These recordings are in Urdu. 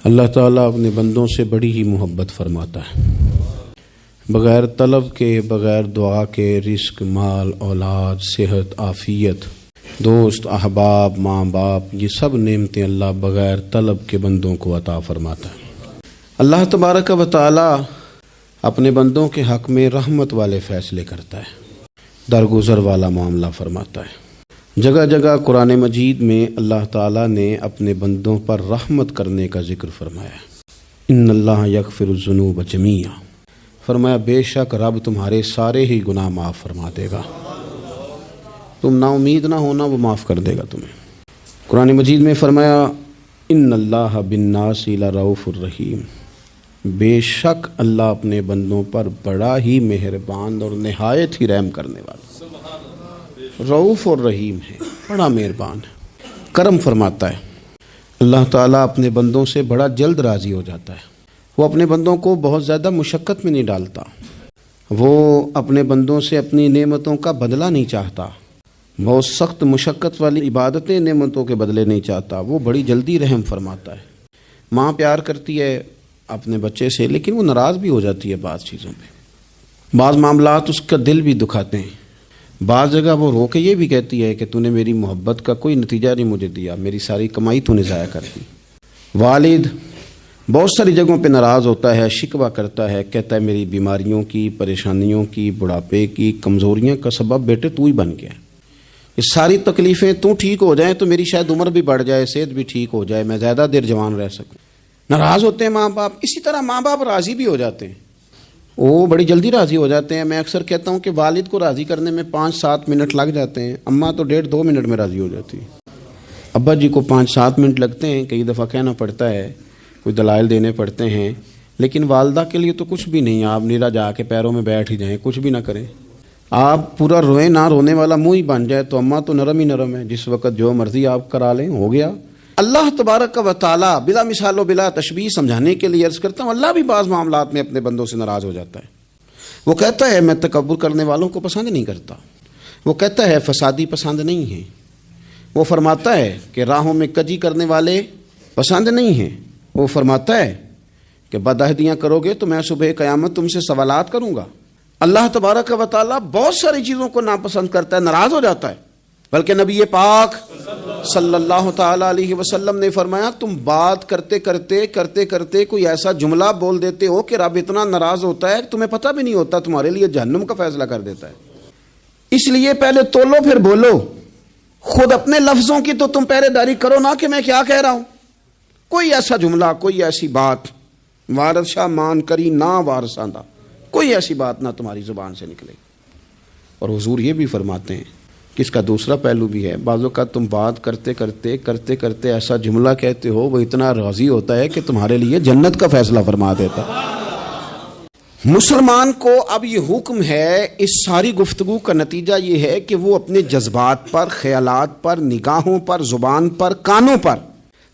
اللہ تعالیٰ اپنے بندوں سے بڑی ہی محبت فرماتا ہے۔ بغیر طلب کے، بغیر دعا کے رزق، مال، اولاد، صحت، عافیت، دوست، احباب، ماں باپ، یہ سب نعمتیں اللہ بغیر طلب کے بندوں کو عطا فرماتا ہے۔ اللہ تبارک و تعالیٰ اپنے بندوں کے حق میں رحمت والے فیصلے کرتا ہے، درگزر والا معاملہ فرماتا ہے۔ جگہ جگہ قرآن مجید میں اللہ تعالیٰ نے اپنے بندوں پر رحمت کرنے کا ذکر فرمایا ہے۔ ان اللہ یغفر الذنوب جمیعا، فرمایا بے شک رب تمہارے سارے ہی گناہ معاف فرما دے گا، تم نا امید نہ ہونا، وہ معاف کر دے گا تمہیں۔ قرآن مجید میں فرمایا ان اللہ بالناس لرؤوف الرحیم، بے شک اللہ اپنے بندوں پر بڑا ہی مہربان اور نہایت ہی رحم کرنے والا، رؤوف اور رحیم ہے، بڑا مہربان ہے، کرم فرماتا ہے۔ اللہ تعالیٰ اپنے بندوں سے بڑا جلد راضی ہو جاتا ہے، وہ اپنے بندوں کو بہت زیادہ مشقت میں نہیں ڈالتا، وہ اپنے بندوں سے اپنی نعمتوں کا بدلہ نہیں چاہتا، بہت سخت مشقت والی عبادتیں نعمتوں کے بدلے نہیں چاہتا، وہ بڑی جلدی رحم فرماتا ہے۔ ماں پیار کرتی ہے اپنے بچے سے، لیکن وہ ناراض بھی ہو جاتی ہے بعض چیزوں پہ، بعض معاملات اس کا دل بھی دکھاتے ہیں، بعض جگہ وہ رو کے یہ بھی کہتی ہے کہ تو نے میری محبت کا کوئی نتیجہ نہیں مجھے دیا، میری ساری کمائی تو نے ضائع کر دی۔ والد بہت ساری جگہوں پہ ناراض ہوتا ہے، شکوہ کرتا ہے، کہتا ہے میری بیماریوں کی، پریشانیوں کی، بڑھاپے کی، کمزوریاں کا سبب بیٹے تو ہی بن گیا، یہ ساری تکلیفیں تو ٹھیک ہو جائیں تو میری شاید عمر بھی بڑھ جائے، صحت بھی ٹھیک ہو جائے، میں زیادہ دیر جوان رہ سکوں۔ ناراض ہوتے ہیں ماں باپ، اسی طرح ماں باپ راضی بھی ہو جاتے ہیں، وہ بڑی جلدی راضی ہو جاتے ہیں۔ میں اکثر کہتا ہوں کہ والد کو راضی کرنے میں 5-7 منٹ لگ جاتے ہیں، اماں تو 1.5-2 منٹ میں راضی ہو جاتی ہے، ابا جی کو 5-7 منٹ لگتے ہیں، کئی دفعہ کہنا پڑتا ہے، کوئی دلائل دینے پڑتے ہیں، لیکن والدہ کے لیے تو کچھ بھی نہیں، آپ نیرا جا کے پیروں میں بیٹھ ہی جائیں، کچھ بھی نہ کریں، آپ پورا روئیں نہ رونے والا منہ ہی بن جائے تو اماں تو نرم ہی نرم ہے، جس وقت جو مرضی آپ کرا لیں ہو گیا۔ اللہ تبارک و تعالیٰ بلا مثال و بلا تشبیہ سمجھانے کے لیے عرض کرتا ہوں، اللہ بھی بعض معاملات میں اپنے بندوں سے ناراض ہو جاتا ہے۔ وہ کہتا ہے میں تکبر کرنے والوں کو پسند نہیں کرتا، وہ کہتا ہے فسادی پسند نہیں ہیں، وہ فرماتا ہے کہ راہوں میں کجی کرنے والے پسند نہیں ہیں، وہ فرماتا ہے کہ بدعہدیاں کرو گے تو میں صبح قیامت تم سے سوالات کروں گا۔ اللہ تبارک و تعالیٰ بہت ساری چیزوں کو ناپسند کرتا ہے، ناراض ہو جاتا ہے، بلکہ نبی پاک صلی اللہ تعالیٰ علیہ وسلم نے فرمایا تم بات کرتے کرتے کوئی ایسا جملہ بول دیتے ہو کہ رب اتنا ناراض ہوتا ہے کہ تمہیں پتہ بھی نہیں ہوتا، تمہارے لیے جہنم کا فیصلہ کر دیتا ہے۔ اس لیے پہلے تولو پھر بولو، خود اپنے لفظوں کی تو تم پہرے داری کرو نا کہ میں کیا کہہ رہا ہوں۔ کوئی ایسا جملہ، کوئی ایسی بات وارث شاہ مان کری نہ وارثاندہ، کوئی ایسی بات نہ تمہاری زبان سے نکلے۔ اور حضور یہ بھی فرماتے ہیں کہ اس کا دوسرا پہلو بھی ہے، بعض اوقات تم بات کرتے کرتے ایسا جملہ کہتے ہو وہ اتنا راضی ہوتا ہے کہ تمہارے لیے جنت کا فیصلہ فرما دیتا ہے۔ مسلمان کو اب یہ حکم ہے، اس ساری گفتگو کا نتیجہ یہ ہے کہ وہ اپنے جذبات پر، خیالات پر، نگاہوں پر، زبان پر، کانوں پر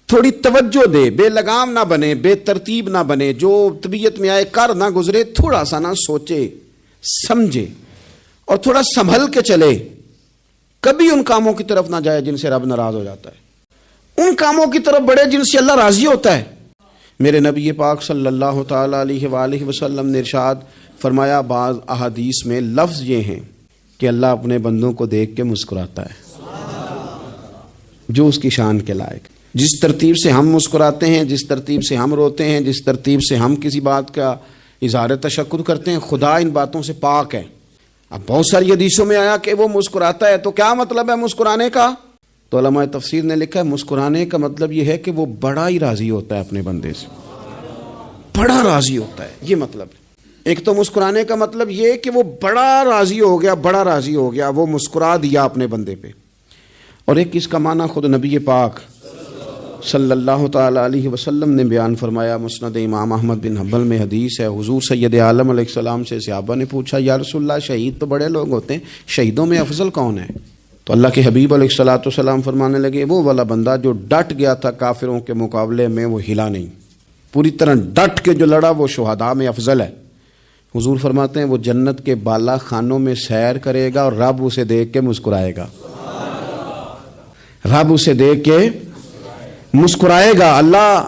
تھوڑی توجہ دے، بے لگام نہ بنے، بے ترتیب نہ بنے، جو طبیعت میں آئے کر نہ گزرے، تھوڑا سا نہ سوچے سمجھے اور تھوڑا سنبھل کے چلے، کبھی ان کاموں کی طرف نہ جائے جن سے رب ناراض ہو جاتا ہے، ان کاموں کی طرف بڑھے جن سے اللہ راضی ہوتا ہے۔ میرے نبی پاک صلی اللہ تعالیٰ علیہ وآلہ وسلم نے ارشاد فرمایا، بعض احادیث میں لفظ یہ ہیں کہ اللہ اپنے بندوں کو دیکھ کے مسکراتا ہے، جو اس کی شان کے لائق۔ جس ترتیب سے ہم مسکراتے ہیں، جس ترتیب سے ہم روتے ہیں، جس ترتیب سے ہم کسی بات کا اظہار تشکر کرتے ہیں، خدا ان باتوں سے پاک ہے۔ اب بہت ساری حدیثوں میں آیا کہ وہ مسکراتا ہے، تو کیا مطلب ہے مسکرانے کا؟ تو علماء تفسیر نے لکھا ہے مسکرانے کا مطلب یہ ہے کہ وہ بڑا ہی راضی ہوتا ہے اپنے بندے سے، بڑا راضی ہوتا ہے، یہ مطلب ہے۔ ایک تو مسکرانے کا مطلب یہ کہ وہ بڑا راضی ہو گیا، بڑا راضی ہو گیا، وہ مسکرا دیا اپنے بندے پہ۔ اور ایک اس کا معنی خود نبی پاک صلی اللہ تعالیٰ علیہ وسلم نے بیان فرمایا، مسند امام احمد بن حنبل میں حدیث ہے، حضور سید عالم علیہ السلام سے صحابہ نے پوچھا یا رسول اللہ شہید تو بڑے لوگ ہوتے ہیں، شہیدوں میں افضل کون ہے؟ تو اللہ کے حبیب علیہ الصلوۃ والسلام فرمانے لگے وہ والا بندہ جو ڈٹ گیا تھا کافروں کے مقابلے میں، وہ ہلا نہیں، پوری طرح ڈٹ کے جو لڑا وہ شہداء میں افضل ہے۔ حضور فرماتے ہیں وہ جنت کے بالا خانوں میں سیر کرے گا اور رب اسے دیکھ کے مسکرائے گا، رب اسے دیکھ کے مسکرائے گا۔ اللہ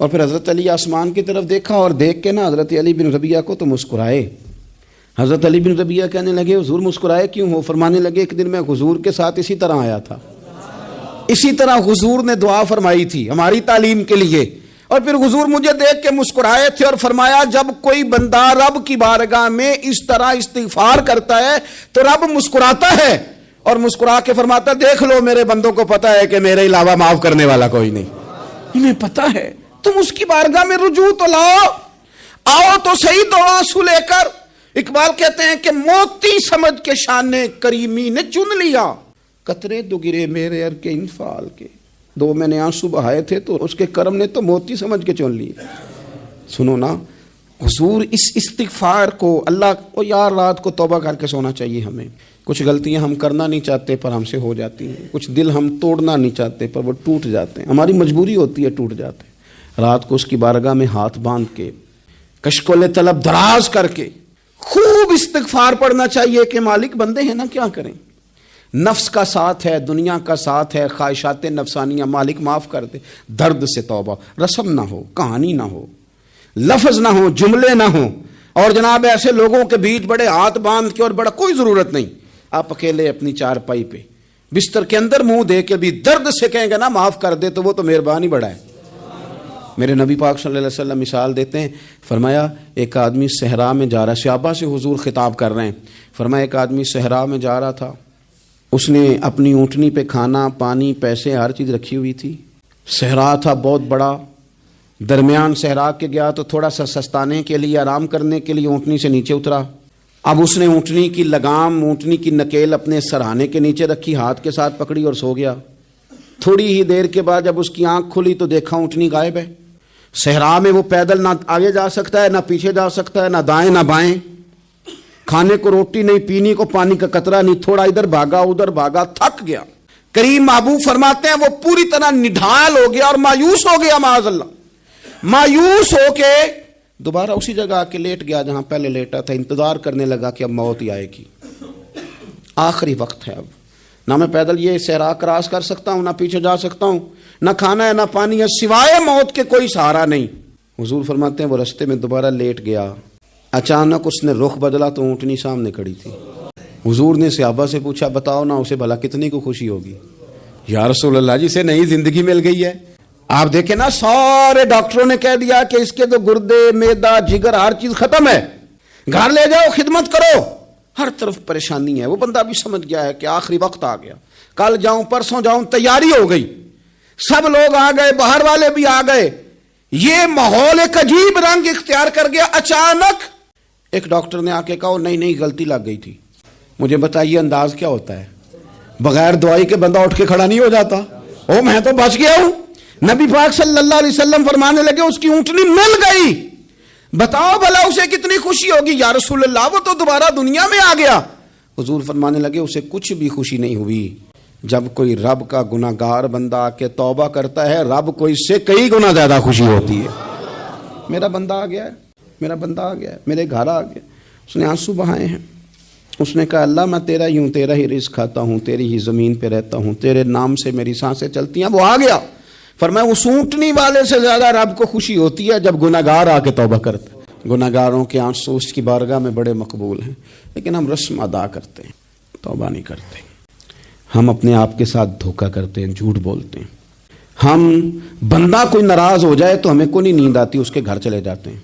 اور پھر حضرت علی آسمان کی طرف دیکھا اور دیکھ کے نا حضرت علی بن ربیعہ کو تو مسکرائے۔ حضرت علی بن ربیعہ کہنے لگے حضور مسکرائے کیوں ہو؟ فرمانے لگے ایک دن میں حضور کے ساتھ اسی طرح آیا تھا، اسی طرح حضور نے دعا فرمائی تھی ہماری تعلیم کے لیے، اور پھر حضور مجھے دیکھ کے مسکرائے تھے اور فرمایا جب کوئی بندہ رب کی بارگاہ میں اس طرح استغفار کرتا ہے تو رب مسکراتا ہے اور مسکرا کے فرماتا دیکھ لو میرے بندوں کو پتا ہے کہ میرے علاوہ معاف کرنے والا کوئی نہیں، انہیں پتا ہے، تم اس کی بارگاہ میں رجوع تو لاؤ، آؤ تو صحیح دو آنسو لے کر۔ اقبال کہتے ہیں کہ موتی سمجھ کے شان کریمی نے چن لیا، قطرے دو گرے میرے ار کے انفال کے، دو میں نے آنسو بہائے تھے تو اس کے کرم نے تو موتی سمجھ کے چن لیے۔ سنو نا حضور اس استغفار کو، اللہ کو یار رات کو توبہ کر کے سونا چاہیے ہمیں۔ کچھ غلطیاں ہم کرنا نہیں چاہتے پر ہم سے ہو جاتی ہیں، کچھ دل ہم توڑنا نہیں چاہتے پر وہ ٹوٹ جاتے ہیں، ہماری مجبوری ہوتی ہے ٹوٹ جاتے ہیں۔ رات کو اس کی بارگاہ میں ہاتھ باندھ کے کشکول طلب دراز کر کے خوب استغفار پڑھنا چاہیے کہ مالک بندے ہیں نا کیا کریں، نفس کا ساتھ ہے، دنیا کا ساتھ ہے، خواہشات نفسانیہ، مالک معاف کر دے۔ درد سے توبہ، رسم نہ ہو، کہانی نہ ہو، لفظ نہ ہو، جملے نہ ہو، اور جناب ایسے لوگوں کے بیچ بڑے ہاتھ باندھ کے اور بڑا کوئی ضرورت نہیں، آپ اکیلے اپنی چارپائی پہ بستر کے اندر منہ دے کے بھی درد سے کہیں گے نا معاف کر دے تو وہ تو مہربانی بڑا ہے۔ میرے نبی پاک صلی اللہ علیہ وسلم مثال دیتے ہیں، فرمایا ایک آدمی صحرا میں جا رہا، صحابہ سے حضور خطاب کر رہے ہیں، فرمایا ایک آدمی صحرا میں جا رہا تھا، اس نے اپنی اونٹنی پہ کھانا پانی پیسے ہر چیز رکھی ہوئی تھی، صحرا تھا بہت بڑا، درمیان صحرا کے گیا تو تھوڑا سا سستانے کے لیے آرام کرنے کے لیے اونٹنی سے نیچے اترا، اب اس نے اونٹنی کی لگام اونٹنی کی نکیل اپنے سرہانے کے نیچے رکھی، ہاتھ کے ساتھ پکڑی اور سو گیا۔ تھوڑی ہی دیر کے بعد جب اس کی آنکھ کھلی تو دیکھا اونٹنی غائب ہے۔ صحرا میں وہ پیدل نہ آگے جا سکتا ہے نہ پیچھے جا سکتا ہے، نہ دائیں نہ بائیں، کھانے کو روٹی نہیں، پینے کو پانی کا قطرہ نہیں، تھوڑا ادھر بھاگا ادھر بھاگا، تھک گیا۔ کریم محبوب فرماتے ہیں وہ پوری طرح نڈھال ہو گیا اور مایوس ہو گیا، معاذ اللہ، مایوس ہو کے دوبارہ اسی جگہ آ کے لیٹ گیا جہاں پہلے لیٹا تھا، انتظار کرنے لگا کہ اب موت ہی آئے گی، آخری وقت ہے، اب نہ میں پیدل یہ صحرا کراس کر سکتا ہوں، نہ پیچھے جا سکتا ہوں، نہ کھانا ہے نہ پانی ہے، سوائے موت کے کوئی سہارا نہیں۔ حضور فرماتے ہیں وہ رستے میں دوبارہ لیٹ گیا، اچانک اس نے رخ بدلا تو اونٹنی سامنے کھڑی تھی۔ حضور نے صحابہ سے پوچھا بتاؤ نا اسے بھلا کتنی کو خوشی ہوگی؟ یا رسول اللہ جی سے نئی زندگی مل گئی ہے۔ آپ دیکھیں نا سارے ڈاکٹروں نے کہہ دیا کہ اس کے تو گردے معدہ جگر ہر چیز ختم ہے، گھر لے جاؤ خدمت کرو، ہر طرف پریشانی ہے۔ وہ بندہ بھی سمجھ گیا ہے کہ آخری وقت آ گیا، کل جاؤں پرسوں جاؤں، تیاری ہو گئی، سب لوگ آ گئے، باہر والے بھی آ گئے، یہ ماحول ایک عجیب رنگ اختیار کر گیا۔ اچانک ایک ڈاکٹر نے آ کے کہا نہیں غلطی لگ گئی تھی۔ مجھے بتائیے انداز کیا ہوتا ہے؟ بغیر دوائی کے بندہ اٹھ کے کھڑا نہیں ہو جاتا، او میں تو بچ گیا ہوں۔ نبی پاک صلی اللہ علیہ وسلم فرمانے لگے اس کی اونٹنی مل گئی، بتاؤ بھلا اسے کتنی خوشی ہوگی؟ یا رسول اللہ وہ تو دوبارہ دنیا میں آ گیا۔ حضور فرمانے لگے اسے کچھ بھی خوشی نہیں ہوئی۔ جب کوئی رب کا گناہ گار بندہ آ کے توبہ کرتا ہے، رب کو اس سے کئی گنا زیادہ خوشی ہوتی ہے۔ میرا بندہ آ گیا ہے، میرا بندہ آ گیا ہے، میرے گھر آ گیا، اس نے آنسو بہائے ہیں، اس نے کہا اللہ میں تیرا ہی ہوں، تیرا ہی رزق کھاتا ہوں، تیری ہی زمین پہ رہتا ہوں، تیرے نام سے میری سانسیں چلتی ہیں۔ وہ آ گیا، فرمایا اس اونٹنی والے سے زیادہ رب کو خوشی ہوتی ہے جب گناہ گار آ کے توبہ کرتا ہے۔ گناہ گاروں کے آنسو اس کی بارگاہ میں بڑے مقبول ہیں، لیکن ہم رسم ادا کرتے ہیں، توبہ نہیں کرتے۔ ہم اپنے آپ کے ساتھ دھوکہ کرتے ہیں، جھوٹ بولتے ہیں۔ ہم بندہ کوئی ناراض ہو جائے تو ہمیں کوئی نہیں نیند آتی، اس کے گھر چلے جاتے ہیں۔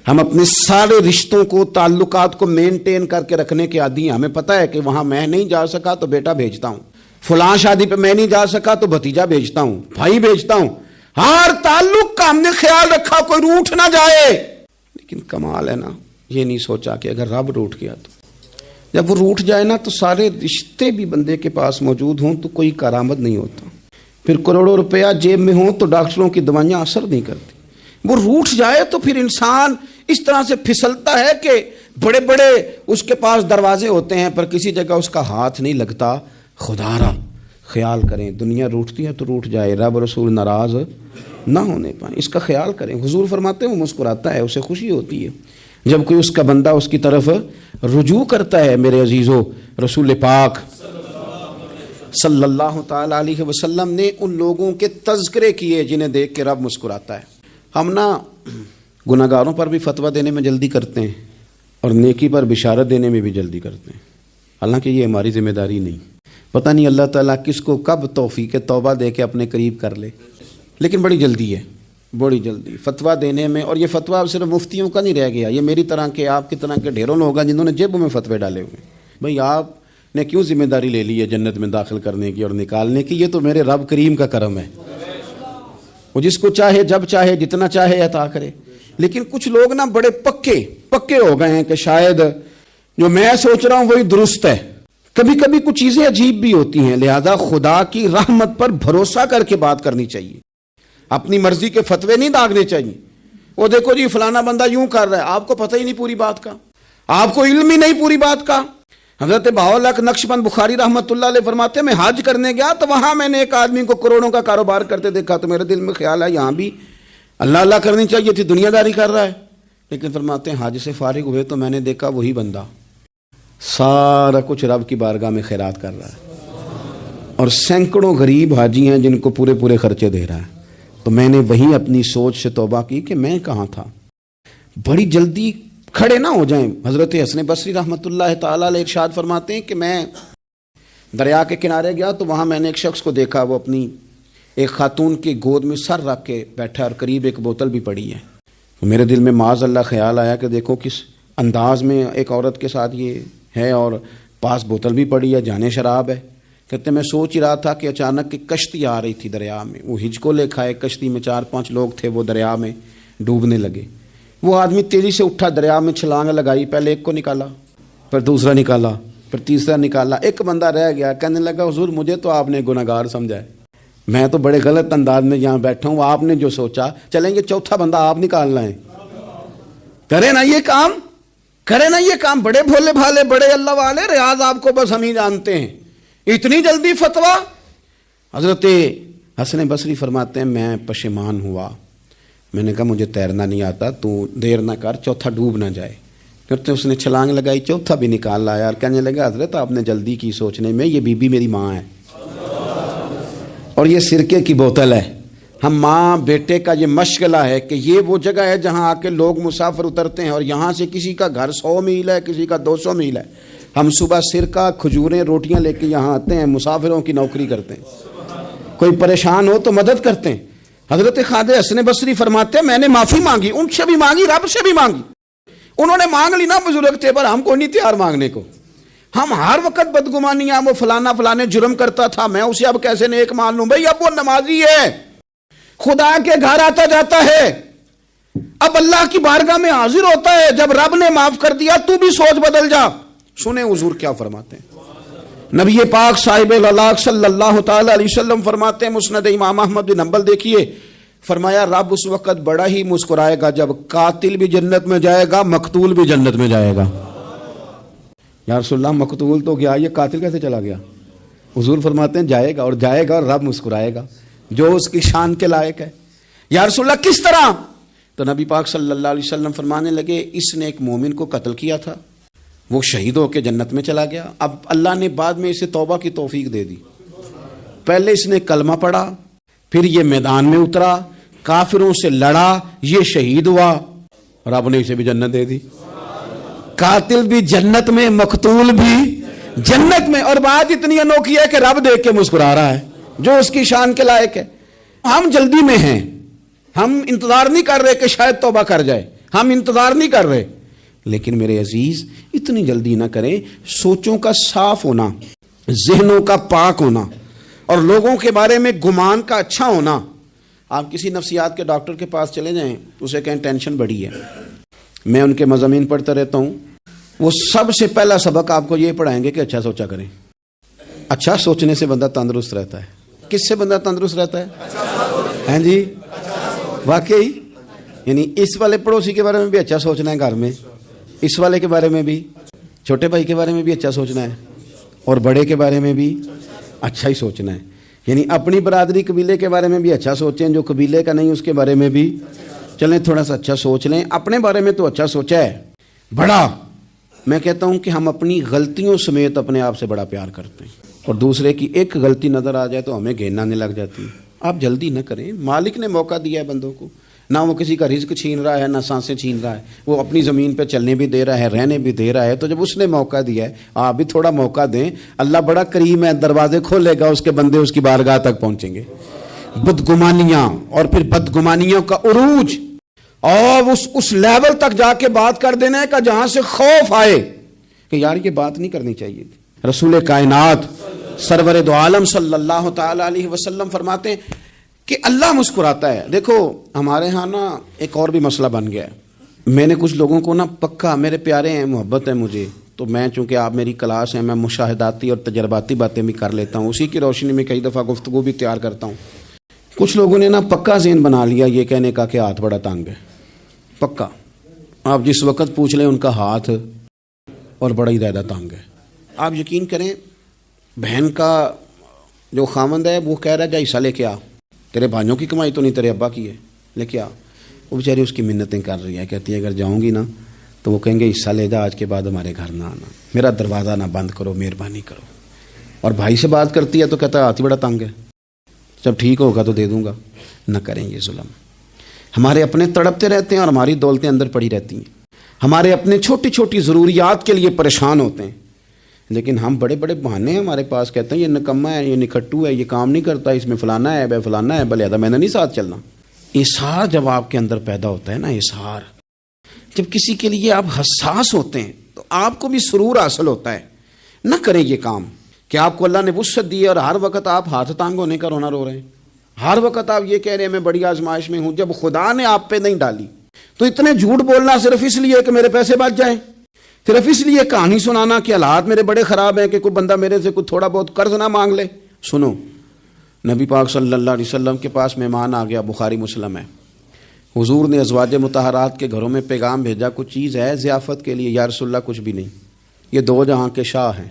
ہم اپنے سارے رشتوں کو تعلقات کو مینٹین کر کے رکھنے کے عادی ہیں۔ ہمیں پتہ ہے کہ وہاں میں نہیں جا سکا تو بیٹا بھیجتا ہوں، فلاں شادی پہ میں نہیں جا سکا تو بھتیجا بھیجتا ہوں، بھائی بھیجتا ہوں، ہر تعلق کا ہم نے خیال رکھا کوئی روٹھ نہ جائے۔ لیکن کمال ہے نا، یہ نہیں سوچا کہ اگر رب روٹھ گیا تو جب وہ روٹھ جائے نا تو سارے رشتے بھی بندے کے پاس موجود ہوں تو کوئی کارآمد نہیں ہوتا، پھر کروڑوں روپیہ جیب میں ہوں تو ڈاکٹروں کی دوائیاں اثر نہیں کرتی۔ وہ روٹھ جائے تو پھر انسان اس طرح سے پھسلتا ہے کہ بڑے بڑے اس کے پاس دروازے ہوتے ہیں پر کسی جگہ اس کا ہاتھ نہیں لگتا۔ خدا را خیال کریں، دنیا روٹتی ہے تو روٹھ جائے، رب رسول ناراض نہ ہونے پائیں، اس کا خیال کریں۔ حضور فرماتے ہیں وہ مسکراتا ہے، اسے خوشی ہوتی ہے جب کوئی اس کا بندہ اس کی طرف رجوع کرتا ہے۔ میرے عزیزو، رسول پاک صلی اللہ تعالی علیہ وسلم نے ان لوگوں کے تذکرے کیے جنہیں دیکھ کے رب مسکراتا ہے۔ ہم نا گناہگاروں پر بھی فتویٰ دینے میں جلدی کرتے ہیں اور نیکی پر بشارت دینے میں بھی جلدی کرتے ہیں، حالانکہ یہ ہماری ذمہ داری نہیں۔ پتہ نہیں اللہ تعالیٰ کس کو کب توفیق توبہ دے کے اپنے قریب کر لے، لیکن بڑی جلدی ہے، بڑی جلدی فتویٰ دینے میں۔ اور یہ فتویٰ صرف مفتیوں کا نہیں رہ گیا، یہ میری طرح کے آپ کی طرح کے ڈھیروں لوگ ہیں جنہوں نے جیبوں میں فتوے ڈالے ہوئے ہیں۔ بھئی آپ نے کیوں ذمہ داری لے لی ہے جنت میں داخل کرنے کی اور نکالنے کی؟ یہ تو میرے رب کریم کا کرم ہے، وہ جس کو چاہے جب چاہے جتنا چاہے عطا کرے۔ لیکن کچھ لوگ نا بڑے پکے ہو گئے ہیں کہ شاید جو میں سوچ رہا ہوں وہی درست ہے۔ کبھی کبھی کچھ چیزیں عجیب بھی ہوتی ہیں، لہذا خدا کی رحمت پر بھروسہ کر کے بات کرنی چاہیے، اپنی مرضی کے فتوے نہیں داغنے چاہیے۔ وہ دیکھو جی فلانا بندہ یوں کر رہا ہے، آپ کو پتہ ہی نہیں پوری بات کا، آپ کو علم ہی نہیں پوری بات کا۔ حضرت بہاءاللہ نقشبند بخاری رحمۃ اللہ علیہ فرماتے ہیں میں حج کرنے گیا تو وہاں میں نے ایک آدمی کو کروڑوں کا کاروبار کرتے دیکھا تو میرے دل میں خیال ہے یہاں بھی اللہ اللہ کرنی چاہیے تھی، دنیا داری کر رہا ہے۔ لیکن فرماتے ہیں حج سے فارغ ہوئے تو میں نے دیکھا وہی بندہ سارا کچھ رب کی بارگاہ میں خیرات کر رہا ہے، اور سینکڑوں غریب حاجی ہیں جن کو پورے خرچے دے رہا ہے۔ تو میں نے وہی اپنی سوچ سے توبہ کی کہ میں کہاں تھا۔ بڑی جلدی کھڑے نہ ہو جائیں۔ حضرت حسن بصری رحمۃ اللہ تعالیٰ علیہ ارشاد فرماتے ہیں کہ میں دریا کے کنارے گیا تو وہاں میں نے ایک شخص کو دیکھا، وہ اپنی ایک خاتون کی گود میں سر رکھ کے بیٹھا اور قریب ایک بوتل بھی پڑی ہے۔ میرے دل میں معاذ اللہ خیال آیا کہ دیکھو کس انداز میں ایک عورت کے ساتھ یہ ہے، اور پاس بوتل بھی پڑی ہے، جانے شراب ہے۔ کہتے میں سوچ ہی رہا تھا کہ اچانک ایک کشتی آ رہی تھی دریا میں، وہ ہچکو لے کھائے، کشتی میں 4-5 لوگ تھے، وہ دریا میں ڈوبنے لگے۔ وہ آدمی تیزی سے اٹھا، دریا میں چھلانگ لگائی، پہلے ایک کو نکالا، پھر دوسرا نکالا، پھر تیسرا نکالا، ایک بندہ رہ گیا۔ کہنے لگا حضور مجھے تو آپ نے گناہگار سمجھا ہے، میں تو بڑے غلط انداز میں یہاں بیٹھا ہوں، آپ نے جو سوچا چلیں گے چوتھا بندہ آپ نکالنا ہے۔ کرے نا یہ کام، بڑے بھولے بھالے بڑے اللہ والے، ریاض آپ کو بس ہم ہی جانتے ہیں، اتنی جلدی فتویٰ۔ حضرت حسن بصری فرماتے ہیں میں پشیمان ہوا، میں نے کہا مجھے تیرنا نہیں آتا، تو دیر نہ کر، چوتھا ڈوب نہ جائے۔ پھر اس نے چھلانگ لگائی، چوتھا بھی نکال لایا، اور کہنے لگا حضرت آپ نے جلدی کی سوچنے میں، یہ بی بی میری ماں ہے اور یہ سرکے کی بوتل ہے۔ ہم ماں بیٹے کا یہ مشغلہ ہے کہ یہ وہ جگہ ہے جہاں آ کے لوگ مسافر اترتے ہیں، اور یہاں سے کسی کا گھر 100 میل ہے، کسی کا 200 میل ہے۔ ہم صبح سرکہ کھجوریں روٹیاں لے کے یہاں آتے ہیں، مسافروں کی نوکری کرتے ہیں، کوئی پریشان ہو تو مدد کرتے ہیں۔ حضرت خواجہ حسن بصری فرماتے ہیں میں نے معافی مانگی، ان سے بھی مانگی، رب سے بھی مانگی۔ انہوں نے مانگ لی نا بزرگ تھے، پر ہم کو نہیں تیار مانگنے کو۔ ہم ہر وقت بدگمانیاں، وہ فلانے جرم کرتا تھا، میں اسے اب کیسے نیک مان لوں؟ بھئی اب وہ نمازی ہے، خدا کے گھر آتا جاتا ہے، اب اللہ کی بارگاہ میں حاضر ہوتا ہے، جب رب نے معاف کر دیا تو بھی سوچ بدل جا۔ سنیں حضور کیا فرماتے ہیں، نبی پاک صاحب العلاق صلی اللہ تعالی علیہ وسلم فرماتے ہیں، مسند امام احمد بن حنبل دیکھیے، فرمایا رب اس وقت بڑا ہی مسکرائے گا جب قاتل بھی جنت میں جائے گا، مقتول بھی جنت میں جائے گا۔ یا رسول اللہ مقتول تو گیا، یہ قاتل کیسے چلا گیا؟ حضور فرماتے ہیں جائے گا، اور رب مسکرائے گا جو اس کی شان کے لائق ہے۔ یا رسول اللہ کس طرح؟ تو نبی پاک صلی اللہ علیہ وسلم فرمانے لگے اس نے ایک مومن کو قتل کیا تھا، وہ شہید ہو کے جنت میں چلا گیا، اب اللہ نے بعد میں اسے توبہ کی توفیق دے دی۔ پہلے اس نے کلمہ پڑھا، پھر یہ میدان میں اترا، کافروں سے لڑا، یہ شہید ہوا، رب نے اسے بھی جنت دے دی۔ قاتل بھی جنت میں، مقتول بھی جنت میں، اور بات اتنی انوکھی ہے کہ رب دیکھ کے مسکرا رہا ہے جو اس کی شان کے لائق ہے۔ ہم جلدی میں ہیں، ہم انتظار نہیں کر رہے کہ شاید توبہ کر جائے، ہم انتظار نہیں کر رہے۔ لیکن میرے عزیز اتنی جلدی نہ کریں، سوچوں کا صاف ہونا، ذہنوں کا پاک ہونا، اور لوگوں کے بارے میں گمان کا اچھا ہونا۔ آپ کسی نفسیات کے ڈاکٹر کے پاس چلے جائیں، اسے کہیں ٹینشن بڑی ہے، میں ان کے مضامین پڑھتا رہتا ہوں، وہ سب سے پہلا سبق آپ کو یہ پڑھائیں گے کہ اچھا سوچا کریں۔ اچھا سوچنے سے بندہ تندرست رہتا ہے۔ کس سے بندہ تندرست رہتا ہے؟ ہیں جی واقعی، یعنی اس والے پڑوسی کے بارے میں بھی اچھا سوچنا ہے، گھر میں اس والے کے بارے میں بھی، چھوٹے بھائی کے بارے میں بھی اچھا سوچنا ہے، اور بڑے کے بارے میں بھی اچھا ہی سوچنا ہے۔ یعنی اپنی برادری قبیلے کے بارے میں بھی اچھا سوچیں، جو قبیلے کا نہیں اس کے بارے میں بھی چلیں تھوڑا سا اچھا سوچ لیں۔ اپنے بارے میں تو اچھا سوچا ہے بڑا، میں کہتا ہوں کہ ہم اپنی غلطیوں سمیت اپنے آپ سے بڑا پیار کرتے ہیں۔ اور دوسرے کی ایک غلطی نظر آ جائے تو ہمیں گھین آنے لگ جاتی ہے۔ آپ جلدی نہ کریں، مالک نے موقع دیا ہے بندوں کو، نہ وہ کسی کا رزق چھین رہا ہے، نہ سانسیں چھین رہا ہے، وہ اپنی زمین پہ چلنے بھی دے رہا ہے، رہنے بھی دے رہا ہے۔ تو جب اس نے موقع دیا ہے آپ بھی تھوڑا موقع دیں، اللہ بڑا کریم ہے، دروازے کھولے گا، اس کے بندے اس کی بارگاہ تک پہنچیں گے۔ بدگمانیاں اور پھر بدگمانیوں کا عروج اور اس لیول تک جا کے بات کر دینے کا جہاں سے خوف آئے کہ یار یہ بات نہیں کرنی چاہیے تھی۔ رسول کائنات سرور دو عالم صلی اللہ تعالی علیہ وسلم فرماتے ہیں کہ اللہ مسکراتا ہے۔ دیکھو ہمارے ہاں نا ایک اور بھی مسئلہ بن گیا ہے، میں نے کچھ لوگوں کو نا پکا، میرے پیارے ہیں، محبت ہے مجھے، تو میں چونکہ آپ میری کلاس ہیں، میں مشاہداتی اور تجرباتی باتیں بھی کر لیتا ہوں، اسی کی روشنی میں کئی دفعہ گفتگو بھی تیار کرتا ہوں۔ کچھ لوگوں نے نا پکا ذہن بنا لیا یہ کہنے کا کہ ہاتھ بڑا تنگ ہے، پکا، آپ جس وقت پوچھ لیں ان کا ہاتھ اور بڑا ہی زیادہ تنگ ہے۔ آپ یقین کریں بہن کا جو خامند ہے وہ کہہ رہا ہے جا حصہ لے کے آ، تیرے بھائیوں کی کمائی تو نہیں تیرے ابا کی ہے، لے کے آ۔ وہ بیچاری اس کی منتیں کر رہی ہے، کہتی ہے اگر جاؤں گی نا تو وہ کہیں گے حصہ لے جا، آج کے بعد ہمارے گھر نہ آنا، میرا دروازہ نہ بند کرو، مہربانی کرو۔ اور بھائی سے بات کرتی ہے تو کہتا ہے ہاتھ ہی بڑا تنگ ہے، جب ٹھیک ہوگا تو دے دوں گا۔ نہ کریں یہ ظلم۔ ہمارے اپنے تڑپتے رہتے ہیں اور ہماری دولتیں اندر پڑی رہتی ہیں، ہمارے اپنے چھوٹی چھوٹی ضروریات کے لیے پریشان ہوتے ہیں، لیکن ہم بڑے بڑے بہانے ہیں ہمارے پاس، کہتے ہیں یہ نکما ہے، یہ نکھٹو ہے، یہ کام نہیں کرتا، اس میں فلانا ہے، بے فلانا ہے، بلے میں نے نہیں ساتھ چلنا۔ اظہار جب آپ کے اندر پیدا ہوتا ہے نا، اظہار جب کسی کے لیے آپ حساس ہوتے ہیں تو آپ کو بھی سرور حاصل ہوتا ہے۔ نہ کریں یہ کام کہ آپ کو اللہ نے وسعت دی ہے اور ہر وقت آپ ہاتھ تانگ ہونے کا رونا رو رہے ہیں، ہر وقت آپ یہ کہہ رہے ہیں میں بڑی آزمائش میں ہوں، جب خدا نے آپ پہ نہیں ڈالی تو اتنے جھوٹ بولنا صرف اس لیے کہ میرے پیسے بچ جائیں، صرف اس لیے کہانی سنانا کہ حالات میرے بڑے خراب ہیں کہ کوئی بندہ میرے سے کوئی تھوڑا بہت قرض نہ مانگ لے۔ سنو، نبی پاک صلی اللہ علیہ وسلم کے پاس مہمان آ گیا، بخاری مسلم ہے، حضور نے ازواج مطہرات کے گھروں میں پیغام بھیجا کچھ چیز ہے ضیافت کے لیے، یا رسول اللہ کچھ بھی نہیں، یہ دو جہاں کے شاہ ہیں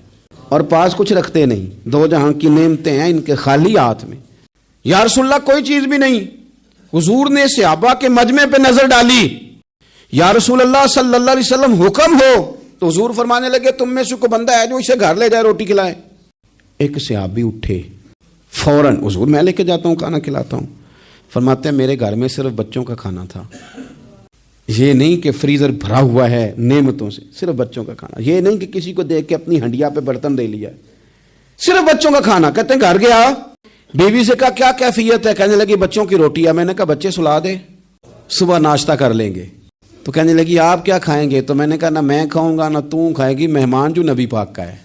اور پاس کچھ رکھتے نہیں، دو جہاں کی نعمتیں ہیں ان کے خالی ہاتھ میں، یا رسول اللہ کوئی چیز بھی نہیں۔ حضور نے صحابہ کے مجمع پہ نظر ڈالی، یا رسول اللہ صلی اللہ علیہ وسلم حکم ہو، تو حضور فرمانے لگے تم میں سے کوئی بندہ ہے جو اسے گھر لے جائے روٹی کھلائے۔ ایک صحابی اٹھے فوراً، حضور میں لے کے جاتا ہوں کھانا کھلاتا ہوں، فرماتے ہیں میرے گھر میں صرف بچوں کا کھانا تھا، یہ نہیں کہ فریزر بھرا ہوا ہے نعمتوں سے، صرف بچوں کا کھانا، یہ نہیں کہ کسی کو دیکھ کے اپنی ہنڈیا پہ برتن دے لیا، صرف بچوں کا کھانا۔ کہتے ہیں گھر گیا، بیوی سے کہا کیا کیفیت ہے، کہنے لگی بچوں کی روٹی ہے۔ میں نے کہا بچے سلا دے، صبح ناشتہ کر لیں گے۔ تو کہنے لگی آپ کیا کھائیں گے؟ تو میں نے کہا نہ میں کھاؤں گا نہ تو کھائے گی، مہمان جو نبی پاک کا ہے۔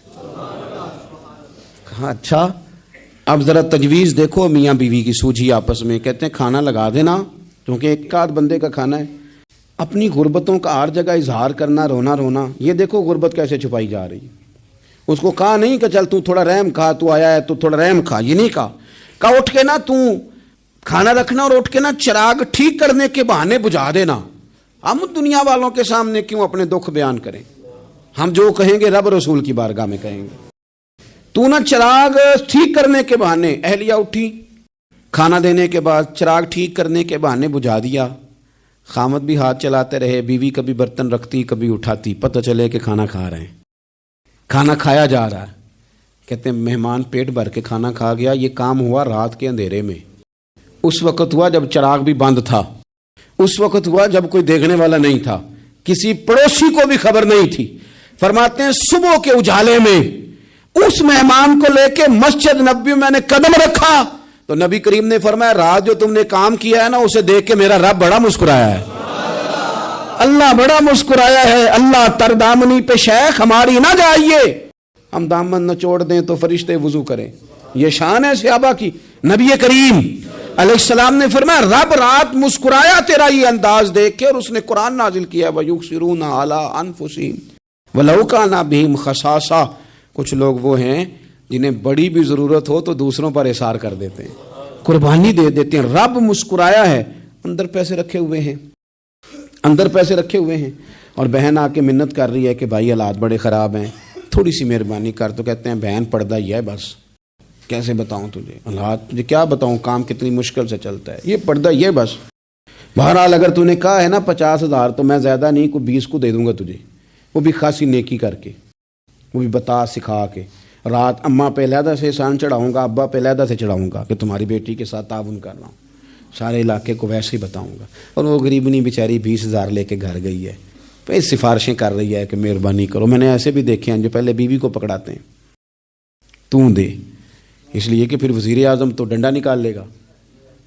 کہا اچھا، اب ذرا تجویز دیکھو میاں بیوی کی سوجھی آپس میں۔ کہتے ہیں کھانا لگا دینا کیونکہ ایک آدھ بندے کا کھانا ہے۔ اپنی غربتوں کا ہر جگہ اظہار کرنا، رونا رونا، یہ دیکھو غربت کیسے چھپائی جا رہی ہے۔ اس کو کہا نہیں کہ چل تو تھوڑا رحم کھا، تو آیا ہے تو تھوڑا رحم کھا، یہ نہیں کہا اٹھ کے نا تو کھانا رکھنا اور اٹھ کے نا چراغ ٹھیک کرنے کے بہانے بجھا دینا۔ ہم دنیا والوں کے سامنے کیوں اپنے دکھ بیان کریں؟ ہم جو کہیں گے رب رسول کی بارگاہ میں کہیں گے۔ تو نہ چراغ ٹھیک کرنے کے بہانے، اہلیہ اٹھی کھانا دینے کے بعد چراغ ٹھیک کرنے کے بہانے بجھا دیا، خامد بھی ہاتھ چلاتے رہے، بیوی کبھی برتن رکھتی کبھی اٹھاتی، پتہ چلے کہ کھانا کھا رہے ہیں، کھانا کھایا جا رہا ہے۔ کہتے ہیں مہمان پیٹ بھر کے کھانا کھا گیا۔ یہ کام ہوا رات کے اندھیرے میں، اس وقت ہوا جب چراغ بھی بند تھا، اس وقت ہوا جب کوئی دیکھنے والا نہیں تھا، کسی پڑوسی کو بھی خبر نہیں تھی۔ فرماتے ہیں صبح کے اجالے میں اس مہمان کو لے کے مسجد نبوی میں نے قدم رکھا تو نبی کریم نے فرمایا رات جو تم نے کام کیا ہے نا اسے دیکھ کے میرا رب بڑا مسکرایا ہے، اللہ بڑا مسکرایا ہے۔ اللہ تردامنی پہ شیخ ہماری نہ جائیے، ہم دامن نہ چھوڑ دیں تو فرشتے وضو کریں، یہ شان ہے صحابہ کی۔ نبی کریم علیہ السلام نے فرمایا رب رات مسکرایا تیرا یہ انداز دیکھ کے، اور اس نے قرآن نازل کیا وَيُؤْثِرُونَ عَلَىٰ أَنفُسِهِمْ وَلَوْ كَانَ بِهِمْ خَصَاصَةٌ۔ کچھ لوگ وہ ہیں جنہیں بڑی بھی ضرورت ہو تو دوسروں پر اثار کر دیتے ہیں، قربانی دے دیتے ہیں۔ رب مسکرایا ہے، اندر پیسے رکھے ہوئے ہیں، اندر پیسے رکھے ہوئے ہیں، اور بہن آ کے منت کر رہی ہے کہ بھائی حالات بڑے خراب ہیں، تھوڑی سی مہربانی کر۔ تو کہتے ہیں بہن پردہ ہی ہے بس، کیسے بتاؤں تجھے حالات، مجھے کیا بتاؤں، کام کتنی مشکل سے چلتا ہے، یہ پردہ ہی ہے بس۔ بہرحال اگر تو نے کہا ہے نا 50,000 تو میں زیادہ نہیں، کوئی 20 کو دے دوں گا تجھے، وہ بھی خاصی نیکی کر کے، وہ بھی بتا سکھا کے۔ رات اماں پہ علیحدہ سے احسان چڑھاؤں گا، ابا پہ علیحدہ سے چڑھاؤں گا کہ تمہاری بیٹی کے ساتھ تعاون کر رہا ہوں، سارے علاقے کو ویسے ہی بتاؤں گا۔ اور وہ غریبنی بیچاری 20,000 لے کے گھر گئی ہے، پھر سفارشیں کر رہی ہے کہ مہربانی کرو۔ میں نے ایسے بھی دیکھے ہیں جو پہلے بیوی کو پکڑاتے ہیں، تو دے، اس لیے کہ پھر وزیر اعظم تو ڈنڈا نکال لے گا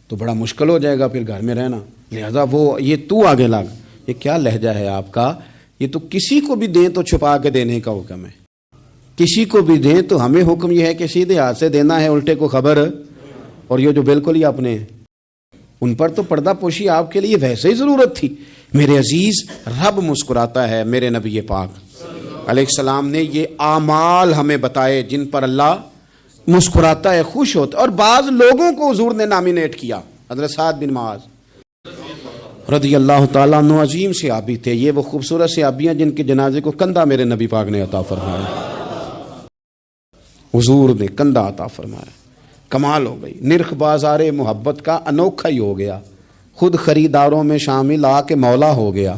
تو بڑا مشکل ہو جائے گا پھر گھر میں رہنا، لہذا وہ یہ تو آگے لگ۔ یہ کیا لہجہ ہے آپ کا؟ یہ تو کسی کو بھی دیں تو چھپا کے دینے کا حکم ہے، کسی کو بھی دیں تو ہمیں حکم یہ ہے کہ سیدھے ہاتھ سے دینا ہے، الٹے کو خبر۔ اور یہ جو بالکل ہی اپنے، ان پر تو پردہ پوشی آپ کے لیے ویسے ہی ضرورت تھی۔ میرے عزیز، رب مسکراتا ہے۔ میرے نبی پاک علیہ السلام نے یہ اعمال ہمیں بتائے جن پر اللہ مسکراتا ہے، خوش ہوتا ہے۔ اور بعض لوگوں کو حضور نے نامینیٹ کیا۔ حضرت سعد بن معاذ رضی اللہ تعالیٰ عنہ عظیم صحابی تھے، یہ وہ خوبصورت صحابیاں جن کے جنازے کو کندھا میرے نبی پاک نے عطا فرمایا، حضور نے کندھا عطا فرمایا۔ کمال ہو گئی، نرخ بازار محبت کا انوکھا ہی ہو گیا، خود خریداروں میں شامل آ کے مولا ہو گیا۔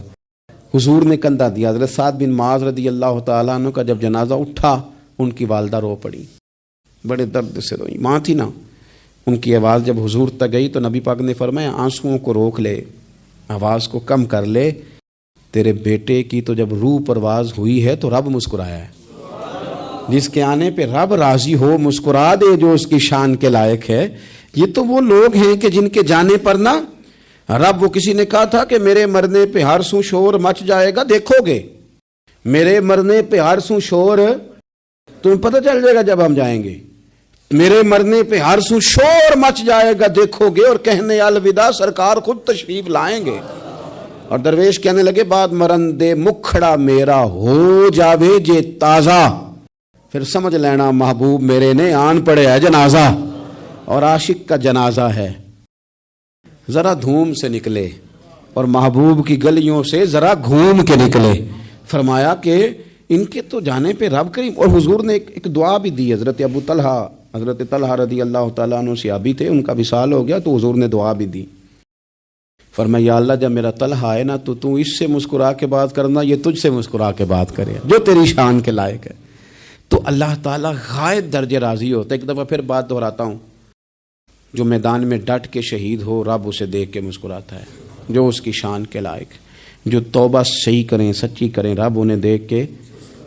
حضور نے کندھا دیا۔ حضرت سعد بن معاذ رضی اللہ تعالیٰ عنہ کا جب جنازہ اٹھا، ان کی والدہ رو پڑی، بڑے درد سے روئی، ماں تھی نا۔ ان کی آواز جب حضور تک گئی تو نبی پاک نے فرمایا آنسوؤں کو روک لے، آواز کو کم کر لے، تیرے بیٹے کی تو جب روح پرواز ہوئی ہے تو رب مسکرایا ہے۔ جس کے آنے پہ رب راضی ہو، مسکرا دے جو اس کی شان کے لائق ہے۔ یہ تو وہ لوگ ہیں کہ جن کے جانے پر نا رب، وہ کسی نے کہا تھا کہ میرے مرنے پہ ہر سو شور مچ جائے گا، دیکھو گے میرے مرنے پہ ہر سو شور، تمہیں پتہ چل جائے گا جب ہم جائیں گے، میرے مرنے پہ ہر سو شور مچ جائے گا، دیکھو گے، اور کہنے الوداع سرکار خود تشریف لائیں گے۔ اور درویش کہنے لگے بعد مرن دے مکھڑا میرا ہو جاوے جے تازہ، پھر سمجھ لینا محبوب میرے نے آن پڑے ہے جنازہ، اور عاشق کا جنازہ ہے۔ ذرا دھوم سے نکلے اور محبوب کی گلیوں سے ذرا گھوم کے نکلے۔ فرمایا کہ ان کے تو جانے پہ رب کریم، اور حضور نے ایک دعا بھی دی۔ حضرت ابو طلحہ، حضرت طلحہ رضی اللہ تعالیٰ عنہ صحابی تھے، ان کا وصال ہو گیا تو حضور نے دعا بھی دی۔ فرمایا یا اللہ جب میرا طلحہ آئے نا تو اس سے مسکرا کے بات کرنا، یہ تجھ سے مسکرا کے بات کرے جو تیری شان کے لائق ہے۔ تو اللہ تعالیٰ غائب درجے راضی ہوتا ہے۔ ایک دفعہ پھر بات دہراتا ہوں، جو میدان میں ڈٹ کے شہید ہو رب اسے دیکھ کے مسکراتا ہے، جو اس کی شان کے لائق، جو توبہ صحیح کریں سچی کریں رب انہیں دیکھ کے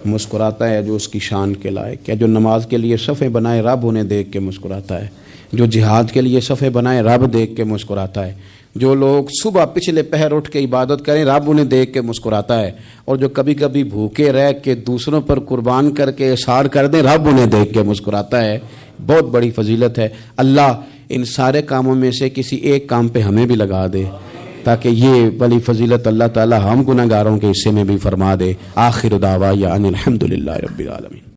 مسکراتا ہے، جو اس کی شان کے لائق ہے۔ جو نماز کے لیے صفیں بنائے رب انہیں دیکھ کے مسکراتا ہے، جو جہاد کے لیے صفیں بنائے رب دیکھ کے مسکراتا ہے، جو لوگ صبح پچھلے پہر اٹھ کے عبادت کریں رب انہیں دیکھ کے مسکراتا ہے، اور جو کبھی کبھی بھوکے رہ کے دوسروں پر قربان کر کے اثار کر دیں رب انہیں دیکھ کے مسکراتا ہے۔ بہت بڑی فضیلت ہے۔ اللہ ان سارے کاموں میں سے کسی ایک کام پہ ہمیں بھی لگا دے تاکہ یہ بڑی فضیلت اللہ تعالی ہم گناہگاروں کے حصے میں بھی فرما دے۔ آخر دعوانا ان الحمدللہ رب العالمین۔